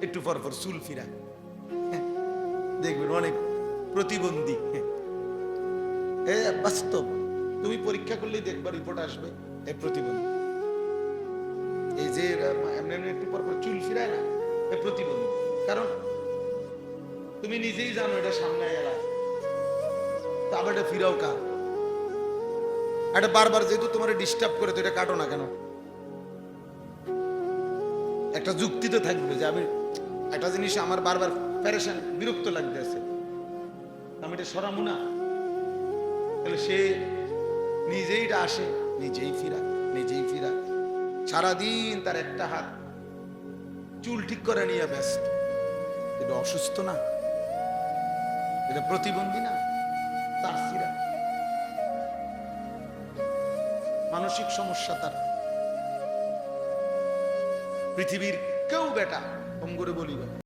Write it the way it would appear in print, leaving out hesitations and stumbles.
একটু পর পর চুল ফিরা, দেখবেন অনেক প্রতিবন্ধী। বাস্তব, তুমি পরীক্ষা করলেই দেখবা রিপোর্ট আসবে এই প্রতিবন্ধী। এই যে এমনি এমনি একটু পর পর চুল ফিরায় না, এই প্রতিবন্ধী। কারণ তুমি নিজেই জানো এটা সামনে এলা, তো আবার এটা ফিরাও কা, এটা বারবার যেহেতু তোমার ডিস্টার্ব করে, তো এটা কাটো না কেন? একটা যুক্তি তো থাকবে যে আমি একটা জিনিস আমার বারবার প্যারেশান বিরক্ত লাগতেছে, আমি এটা সরামু না। তাহলে সে নিজেই আসে, নিজেই ফিরা, নিজেই ফিরা, সারাদিন তার একটা হাত চুল ঠিক করে নিয়ে ব্যস্ত। এটা অসুস্থ না? এটা প্রতিবন্ধী না? তার ফিরা মানসিক সমস্যা তার। পৃথিবীর কেউ বেটা কম করে বলিবা